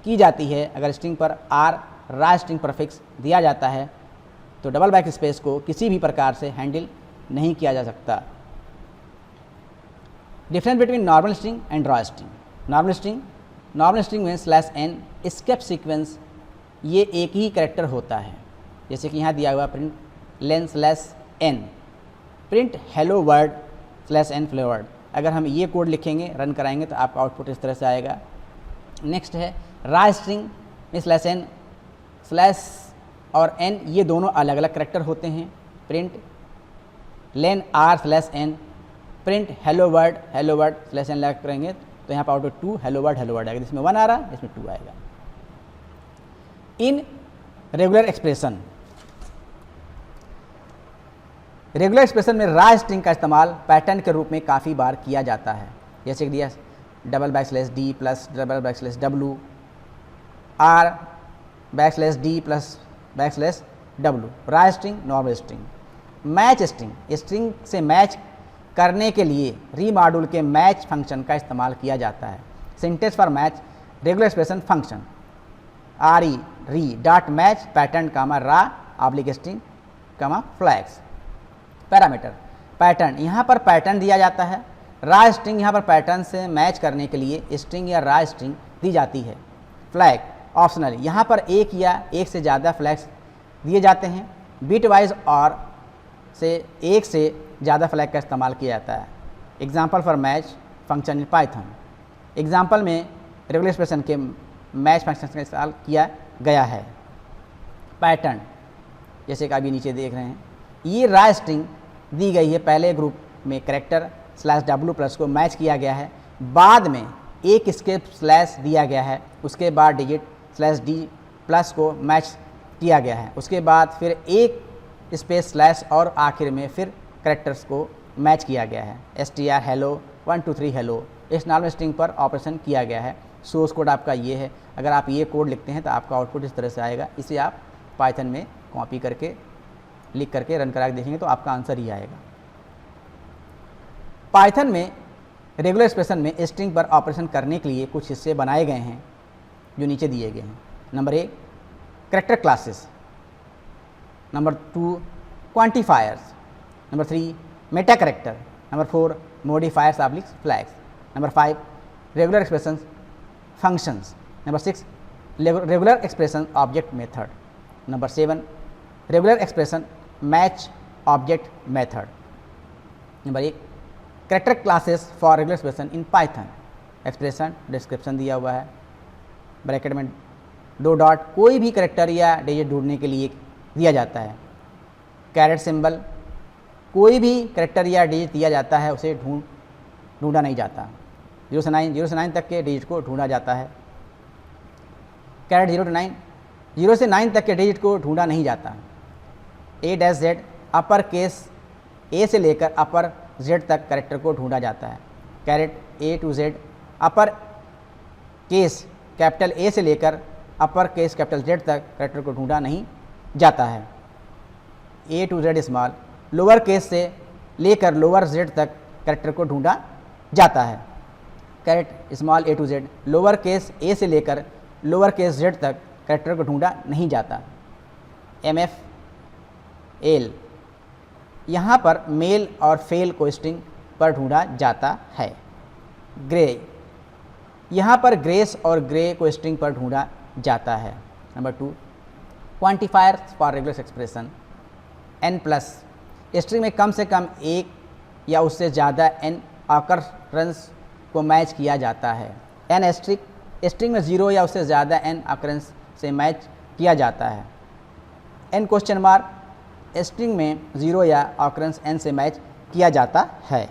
की जाती है। अगर स्ट्रिंग पर आर रा स्ट्रिंग प्रीफिक्स दिया जाता है तो डबल बैक स्पेस को किसी भी प्रकार से हैंडल नहीं किया जा सकता। Difference between normal string and रा स्ट्रिंग। नॉर्मल स्ट्रिंग में /n स्केप सीक्वेंस ये एक ही कैरेक्टर होता है, जैसे कि यहाँ दिया हुआ प्रिंट लेन /n, print hello word /n flavoured. अगर हम ये कोड लिखेंगे रन कराएंगे तो आपका आउटपुट इस तरह से आएगा। नेक्स्ट है रा स्ट्रिंग में /n और n ये दोनों अलग अलग कैरेक्टर होते हैं। प्रिंट लेन r/n, print hello word /n लगा करेंगे तो यहाँ पर आउटपुट 2 हेलो वर्ड आएगा। जिसमें 1 आ रहा है इसमें 2 आएगा। In regular expression regular expression में रा स्ट्रिंग का इस्तेमाल पैटर्न के रूप में काफ़ी बार किया जाता है, जैसे कि दिया $D plus $W, R\D plus $W, रा string, normal string. Match string, string से मैच करने के लिए री मॉड्यूल के मैच फंक्शन का इस्तेमाल किया जाता है। Syntax for match regular expression function re dot match pattern comma raw oblique string comma flags. Parameter pattern, यहाँ पर पैटर्न दिया जाता है। रा स्ट्रिंग यहाँ पर पैटर्न से मैच करने के लिए स्ट्रिंग या रा स्ट्रिंग दी जाती है। फ्लैग ऑप्शनल, यहाँ पर एक या एक से ज़्यादा फ्लैग्स दिए जाते हैं। बिट वाइज और से एक से ज़्यादा फ्लैग का इस्तेमाल किया जाता है। Example for match function in Python, example में रेगुलर एक्सप्रेशन के मैच फंक्शन का इस्तेमाल किया गया है। पैटर्न जैसे कि अभी नीचे देख रहे हैं, ये रा स्ट्रिंग दी गई है, पहले ग्रुप में कैरेक्टर /W प्लस को मैच किया गया है, बाद में एक स्केप स्लैश दिया गया है, उसके बाद डिजिट /D प्लस को मैच किया गया है, उसके बाद फिर एक स्पेस स्लैश और आखिर में फिर कैरेक्टर्स को मैच किया गया है। str हेलो 1 2 3 हेलो इस नॉर्मल स्ट्रिंग पर ऑपरेशन किया गया है। सोर्स कोड आपका ये है, अगर आप ये कोड लिखते हैं तो आपका आउटपुट इस तरह से आएगा। इसे आप पाइथन में कॉपी करके लिख करके रन करा के देखेंगे तो आपका आंसर ही आएगा। पाइथन में रेगुलर एक्सप्रेशन में स्ट्रिंग पर ऑपरेशन करने के लिए कुछ हिस्से बनाए गए हैं जो नीचे दिए गए हैं। Number 1 character classes, number 2 quantifiers, number 3 Meta character, number 4 modifiers oblique flags, number 5 regular expression functions, number 6 regular expression object method, number 7 regular expression match object method. Number 1 character classes for regular expression in Python. Expression description दिया हुआ है, ब्रैकेट में 2 डॉट, कोई भी कैरेक्टर या डिजिट ढूंढने के लिए दिया जाता है। कैरेट सिंबल, कोई भी कैरेक्टर या डिजिट दिया जाता है उसे ढूंढा नहीं जाता। 0 से 9 तक के डिजिट को ढूंढा जाता है। कैरेट 0 से 9 तक के डिजिट को ढूंढा नहीं जाता। A-Z अपर केस A से लेकर अपर Z तक कैरेक्टर को ढूंढा जाता है। Caret A to Z upper case capital A से लेकर अपर केस कैपिटल Z तक कैरेक्टर को ढूंढा नहीं जाता है। A to Z small lower case से लेकर लोअर Z तक कैरेक्टर को ढूंढा जाता है। Caret small A to Z lower case A से लेकर लोअर केस Z तक कैरेक्टर को ढूंढा नहीं जाता। MF L यहाँ पर मेल और फेल को स्ट्रिंग पर ढूंढा जाता है। ग्रे यहाँ पर ग्रेस और ग्रे को स्ट्रिंग पर ढूंढा जाता है। Number 2 quantifier for regular expression n plus string में कम से कम एक या उससे ज़्यादा n ऑकरेंस को मैच किया जाता है। n स्ट्रिंग में 0 या उससे ज़्यादा n ऑकरेंस से मैच किया जाता है। n क्वेश्चन मार्क स्ट्रिंग में 0 या ऑकरेंस n से मैच किया जाता है।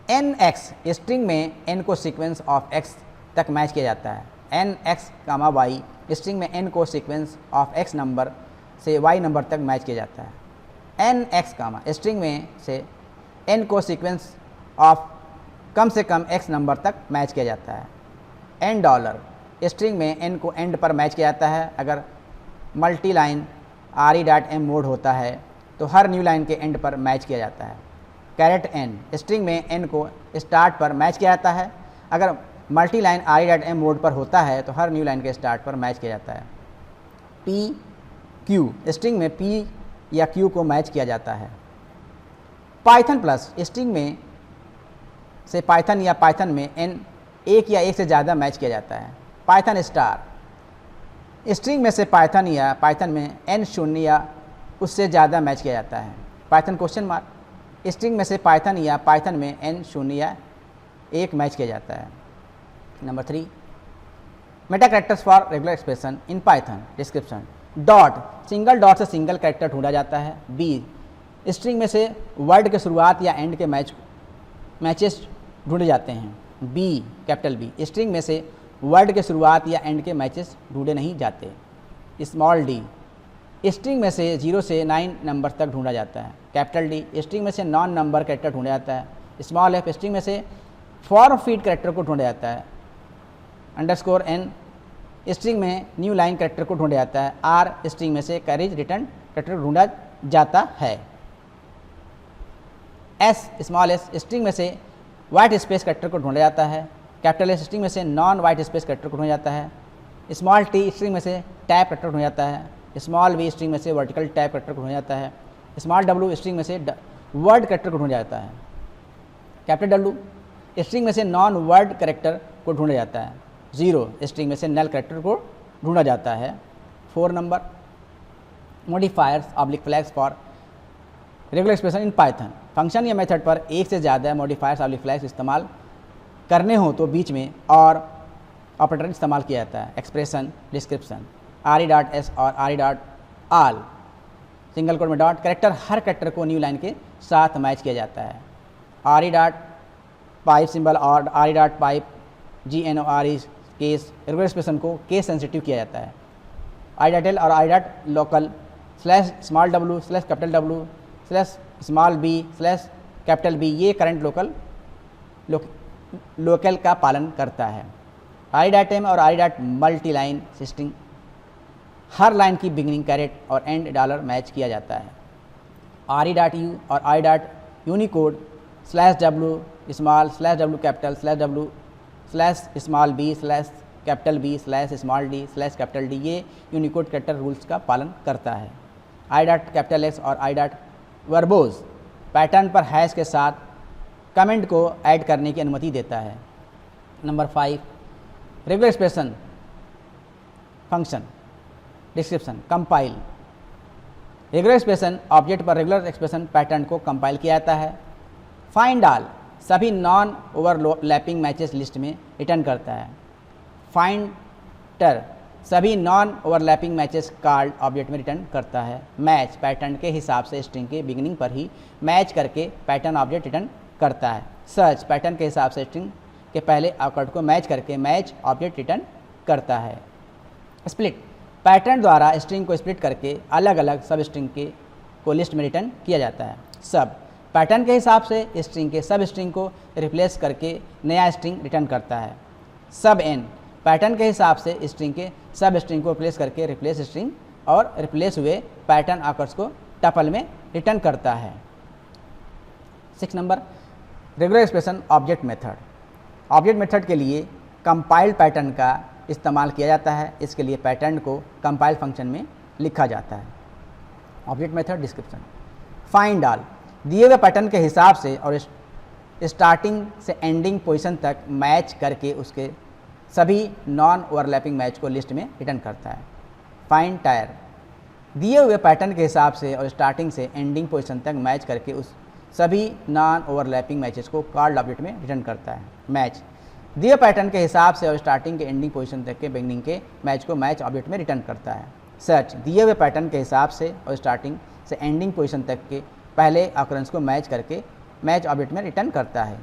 nx स्ट्रिंग में n को सीक्वेंस ऑफ x तक मैच किया जाता है। nx, y स्ट्रिंग में n को सीक्वेंस ऑफ x नंबर से y नंबर तक मैच किया जाता है। nx, स्ट्रिंग में से n को सीक्वेंस ऑफ कम से कम x नंबर तक मैच किया जाता है। $, स्ट्रिंग में n को एंड पर मैच किया जाता है। अगर मल्टी लाइन RE.M मोड होता है तो हर न्यू लाइन के एंड पर मैच किया जाता है। कैरेट n स्ट्रिंग में n को स्टार्ट पर मैच किया जाता है। अगर मल्टी लाइन RE.M मोड पर होता है तो हर न्यू लाइन के स्टार्ट पर मैच किया जाता है। PQ स्ट्रिंग में P या Q को मैच किया जाता है। पाइथन प्लस स्ट्रिंग में से पाइथन या पाइथन में n एक या एक से ज़्यादा मैच किया जाता है। पाइथन स्टार स्ट्रिंग में से पाइथन या पाइथन में n शून्य या उससे ज़्यादा मैच किया जाता है। पाइथन क्वेश्चन मार्क स्ट्रिंग में से पाइथन या पाइथन में n शून्य या 1 मैच किया जाता है। Number 3 Meta characters for regular expression in Python. Description single dot से सिंगल कैरेक्टर ढूंढा जाता है। बी स्ट्रिंग में से वर्ड के शुरुआत या एंड के मैचेस ढूंढे जाते हैं। कैपिटल B स्ट्रिंग में से वर्ड के शुरुआत या एंड के मैचेस ढूंढे नहीं जाते। स्मॉल d स्ट्रिंग में से 0 से 9 नंबर तक ढूंढा जाता है। कैपिटल डी, स्ट्रिंग में से नॉन नंबर कैरेक्टर ढूंढा जाता है। स्मॉल एफ, स्ट्रिंग में से फॉर्म फीड कैरेक्टर को ढूंढा जाता है। अंडरस्कोर एन, स्ट्रिंग में न्यू लाइन कैरेक्टर को ढूंढा जाता है। आर, स्ट्रिंग में से कैरेज रिटर्न कैरेक्टर ढूंढा जाता है। एस, स्मॉल एस, स्ट्रिंग में से वाइट स्पेस कैरेक्टर को ढूंढा जाता है। कैपिटल एस, स्ट्रिंग में से नॉन वाइट स्पेस कैरेक्टर को ढूंढा जाता है। स्मॉल टी, स्ट्रिंग में से टैब कैरेक्टर ढूंढा जाता है। स्मॉल वी, स्ट्रिंग में से वर्टिकल टैब कैरेक्टर को ढूंढा जाता है। स्मॉल डब्ल्यू, स्ट्रिंग में से वर्ड कैरेक्टर को ढूंढा जाता है। कैपिटल डब्ल्यू, स्ट्रिंग में से नॉन वर्ड कैरेक्टर को ढूंढा जाता है। 0, स्ट्रिंग में से नल कैरेक्टर को ढूंढा जाता है। 4 number, modifiers oblique flags for regular expression in Python. Function या मेथड पर एक से ज़्यादा मॉडिफायर्स ऑब्लिक फ्लैग्स इस्तेमाल करने हो तो बीच में और ऑपरेटर इस्तेमाल किया जाता है। एक्सप्रेशन, डिस्क्रिप्शन, RE.S और RE.ALL, सिंगल कोट में डॉट। कैरेक्टर, हर कैरेक्टर को न्यू लाइन के साथ मैच किया जाता है। RE.pipe सिंबल और RE.pipe GNORE case, regular expression को केस सेंसिटिव किया जाता है। RE.L और RE.local /small w /capital W /small b /capital B ये करंट लोकल का पालन करता है। RE.M और RE.multi-line स्ट्रिंग, हर लाइन की बिगिनिंग कैरेट और एंड डॉलर मैच किया जाता है। RE.U और RE.Unicode /W small /W capital /W /small b /capital B /small d /capital D ये यूनिकोड कैरेक्टर रूल्स का पालन करता है। RE.X और RE.verbose पैटर्न पर हैश के साथ कमेंट को ऐड करने की अनुमति देता है। Number 5, regular expression function description compile. Regular expression object पर रेगुलर एक्सप्रेशन पैटर्न को कंपाइल किया जाता है। फाइंड ऑल सभी नॉन ओवरलैपिंग मैचेस लिस्ट में रिटर्न करता है। फाइंडर सभी non overlapping matches called object में रिटर्न करता है। मैच पैटर्न के हिसाब से स्ट्रिंग के बिगिनिंग पर ही मैच करके पैटर्न ऑब्जेक्ट रिटर्न करता है। सर्च पैटर्न के हिसाब से स्ट्रिंग के पहले ऑब्जेक्ट को मैच करके मैच ऑब्जेक्ट रिटर्न करता है। स्प्लिट पैटर्न द्वारा स्ट्रिंग को स्प्लिट करके अलग अलग सब स्ट्रिंग को लिस्ट में रिटर्न किया जाता है। सब पैटर्न के हिसाब से स्ट्रिंग के सब स्ट्रिंग को रिप्लेस करके नया स्ट्रिंग रिटर्न करता है। सब एन पैटर्न के हिसाब से स्ट्रिंग के सब स्ट्रिंग को रिप्लेस करके रिप्लेस स्ट्रिंग और रिप्लेस हुए पैटर्न आकर्स को टपल में रिटर्न करता है। 6 number, regular expression object method. Object method के लिए कंपाइल्ड पैटर्न का इस्तेमाल किया जाता है। इसके लिए पैटर्न को कंपाइल फंक्शन में लिखा जाता है। Object method description, find all दिए हुए पैटर्न के हिसाब से और स्टार्टिंग से एंडिंग पोजीशन तक मैच करके उसके सभी नॉन ओवरलैपिंग मैच को लिस्ट में रिटर्न करता है। फाइंड टायर दिए हुए पैटर्न के हिसाब से और स्टार्टिंग से एंडिंग पोजीशन तक मैच करके उस सभी नॉन ओवरलैपिंग मैचेस को कॉल्ड ऑब्जेक्ट में रिटर्न करता है। मैच दिए पैटर्न के हिसाब से और स्टार्टिंग के एंडिंग पोजीशन तक के बिगिनिंग के मैच को मैच ऑब्जेक्ट में रिटर्न करता है। सर्च दिए हुए पैटर्न के हिसाब से और स्टार्टिंग से एंडिंग पोजीशन तक के पहले ऑकरेंस को मैच करके मैच ऑब्जेक्ट में रिटर्न करता है।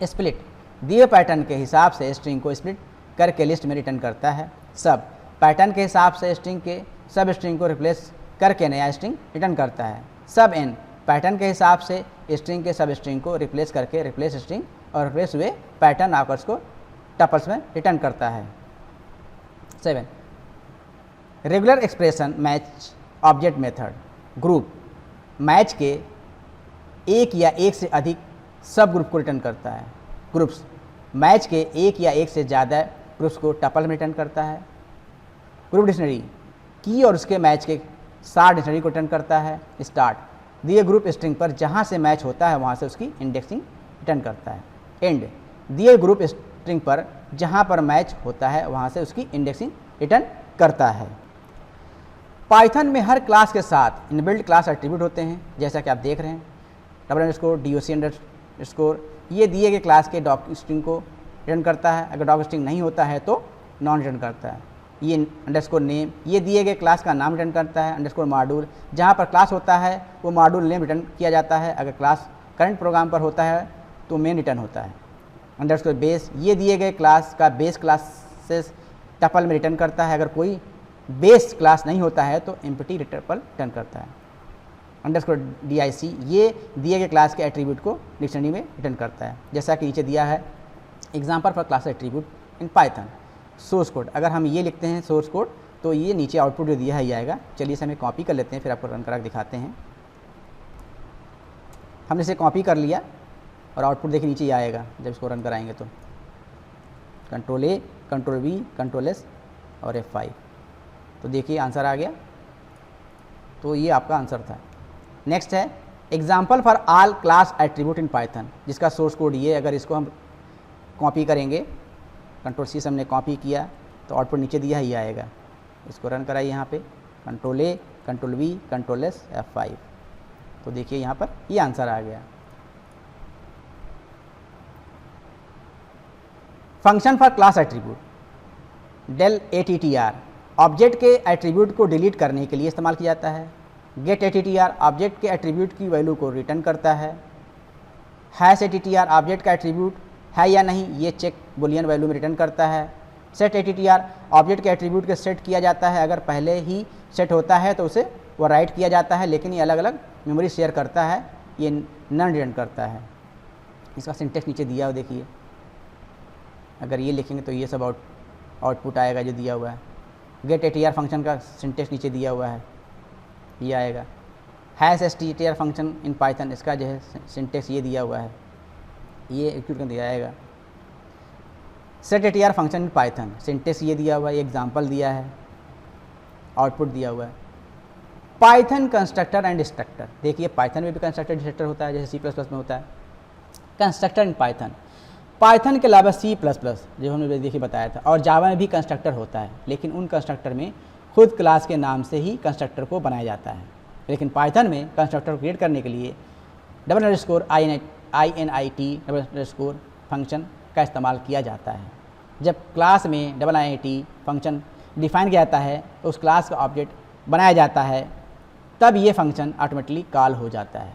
स्प्लिट दिए पैटर्न के हिसाब से स्ट्रिंग को स्प्लिट करके लिस्ट में रिटर्न करता है। सब पैटर्न के हिसाब से स्ट्रिंग के सब स्ट्रिंग को रिप्लेस करके नया स्ट्रिंग रिटर्न करता है। सब एन पैटर्न के हिसाब से स्ट्रिंग के सब स्ट्रिंग को रिप्लेस करके रिप्लेस स्ट्रिंग और रिप्लेस हुए पैटर्न आकर्स को टपल्स में रिटर्न करता है। 7 regular expression match object method group match के एक या एक से अधिक सब ग्रुप को रिटर्न करता है। ग्रुप्स मैच के एक या एक से ज़्यादा ग्रुप्स को टपल में रिटर्न करता है। ग्रुप डिक्शनरी की और उसके मैच के सार डिक्शनरी को रिटर्न करता है। स्टार्ट दिए ग्रुप स्ट्रिंग पर जहाँ से मैच होता है वहाँ से उसकी इंडेक्सिंग रिटर्न करता है। एंड दिए ग्रुप स्ट्रिंग पर जहाँ पर मैच होता है वहाँ से उसकी इंडेक्सिंग रिटर्न करता है। पाइथन में हर क्लास के साथ इनबिल्ट क्लास एट्रीब्यूट होते हैं, जैसा कि आप देख रहे हैं। $_doc_ ये दिए गए क्लास के डॉक स्ट्रिंग को रिटर्न करता है। अगर डॉक स्ट्रिंग नहीं होता है तो नॉन रिटर्न करता है। ये _name ये दिए गए क्लास का नाम रिटर्न करता है। _module जहाँ पर क्लास होता है वो मॉड्यूल नेम रिटर्न किया जाता है। अगर क्लास करंट प्रोग्राम पर होता है तो मेन रिटर्न होता है। _base ये दिए गए क्लास का बेस क्लासेस टपल में रिटर्न करता है। अगर कोई बेस क्लास नहीं होता है तो एम्प्टी रिटर्न करता है। अंडरस्कोर DIC ये दिए गए क्लास के एट्रीब्यूट को डिक्शनरी में रिटर्न करता है। जैसा कि नीचे दिया है example for class attribute in Python source code. अगर हम ये लिखते हैं सोर्स कोड तो ये नीचे आउटपुट जो दिया है ये आएगा। चलिए इसे हमें कॉपी कर लेते हैं, फिर आपको रन करा दिखाते हैं। हमने इसे कॉपी कर लिया और आउटपुट देखिए नीचे ये आएगा जब इसको रन कराएंगे तो Ctrl+A, Ctrl+V, Ctrl+S और F5। तो देखिए आंसर आ गया। तो ये आपका आंसर था। नेक्स्ट है example for all class attribute in Python, जिसका सोर्स कोड ये। अगर इसको हम कॉपी करेंगे, Ctrl+C से हमने कॉपी किया तो आउटपुट नीचे दिया ही आएगा। इसको रन कराइए यहाँ पे Ctrl+A, Ctrl+V, Ctrl+S, F5। तो देखिए यहाँ पर ये आंसर आ गया। Function for class attribute del attr object के एट्रीब्यूट को डिलीट करने के लिए इस्तेमाल किया जाता है। गेट attr ऑब्जेक्ट के एट्रीब्यूट की वैल्यू को रिटर्न करता है। हैश attr ऑब्जेक्ट का एट्रीब्यूट है या नहीं ये चेक बुलियन वैल्यू में रिटर्न करता है। सेट attr ऑब्जेक्ट के एट्रीब्यूट के सेट किया जाता है। अगर पहले ही सेट होता है तो उसे वो राइट किया जाता है, लेकिन ये अलग अलग मेमोरी शेयर करता है, ये नन रिटर्न करता है। इसका सिंटेक्स नीचे दिया हुआ देखिए। अगर ये लिखेंगे तो ये सब आउटपुट आएगा जो दिया हुआ है। गेट attr फंक्शन का सिंटेक्स नीचे दिया हुआ है, ये आएगा। Hash str function in Python, इसका जो है सिंटेक्स ये दिया हुआ है, ये एग्जीक्यूट कर दिया जाएगा। Set attr function in Python, syntax ये दिया हुआ है, ये एग्जाम्पल दिया है, आउटपुट दिया हुआ है। पाइथन कंस्ट्रक्टर एंड डिस्ट्रक्टर, देखिए पाइथन में भी कंस्ट्रक्टर डिस्ट्रक्टर होता है जैसे C++ में होता है। कंस्ट्रक्टर इन पाइथन, पाइथन के अलावा C++ जो हमने देखिए बताया था, और जावा में भी कंस्ट्रक्टर होता है, लेकिन उन कंस्ट्रक्टर में खुद क्लास के नाम से ही कंस्ट्रक्टर को बनाया जाता है। लेकिन पाइथन में कंस्ट्रक्टर क्रिएट करने के लिए $init फंक्शन का इस्तेमाल किया जाता है। जब क्लास में $init फंक्शन डिफाइन किया जाता है तो उस क्लास का ऑब्जेक्ट बनाया जाता है, तब ये फंक्शन ऑटोमेटिकली कॉल हो जाता है,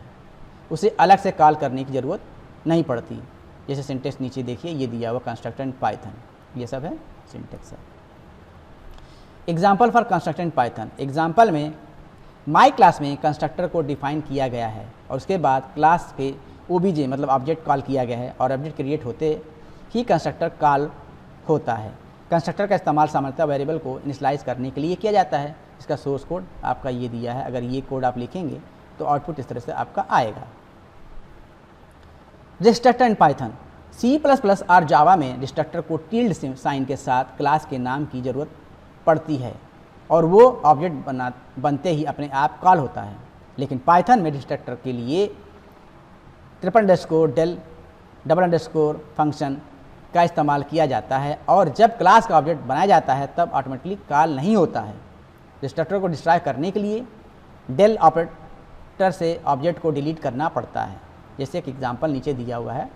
उसे अलग से कॉल करने की ज़रूरत नहीं पड़ती। जैसे सिंटेक्स नीचे देखिए ये दिया हुआ कंस्ट्रक्टर इन पाइथन, ये सब है सिंटेक्स है। Example for constructor in Python, example में माई क्लास में कंस्ट्रक्टर को डिफाइन किया गया है और उसके बाद क्लास के OBJ मतलब ऑब्जेक्ट कॉल किया गया है और ऑब्जेक्ट क्रिएट होते ही कंस्ट्रक्टर कॉल होता है। कंस्ट्रक्टर का इस्तेमाल सामान्यतः वेरिएबल को इनिशियलाइज करने के लिए किया जाता है। इसका सोर्स कोड आपका ये दिया है। अगर ये कोड आप लिखेंगे तो आउटपुट इस तरह से आपका आएगा। डिस्ट्रक्टर इन पाइथन, C++ और जावा में डिस्ट्रक्टर को टिल्ड साइन के साथ क्लास के नाम की ज़रूरत पड़ती है और वो ऑब्जेक्ट बनते ही अपने आप कॉल होता है। लेकिन पाइथन में डिस्ट्रक्टर के लिए $del फंक्शन का इस्तेमाल किया जाता है और जब क्लास का ऑब्जेक्ट बनाया जाता है तब ऑटोमेटिकली कॉल नहीं होता है। डिस्ट्रक्टर को डिस्ट्रॉय करने के लिए del ऑपरेटर से ऑब्जेक्ट को डिलीट करना पड़ता है। जैसे एक एग्जाम्पल नीचे दिया हुआ है,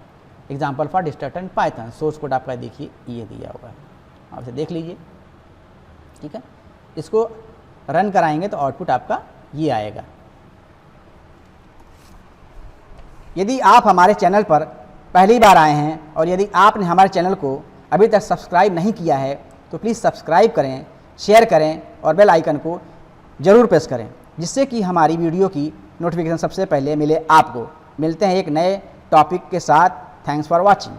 example for destructor in Python, source code आपका देखिए ये दिया हुआ है, आप इसे देख लीजिए। ठीक है, इसको रन कराएंगे तो आउटपुट आपका ये आएगा। यदि आप हमारे चैनल पर पहली बार आए हैं और यदि आपने हमारे चैनल को अभी तक सब्सक्राइब नहीं किया है तो प्लीज़ सब्सक्राइब करें, शेयर करें और बेल आइकन को ज़रूर प्रेस करें, जिससे कि हमारी वीडियो की नोटिफिकेशन सबसे पहले मिले आपको। मिलते हैं एक नए टॉपिक के साथ। Thanks for watching.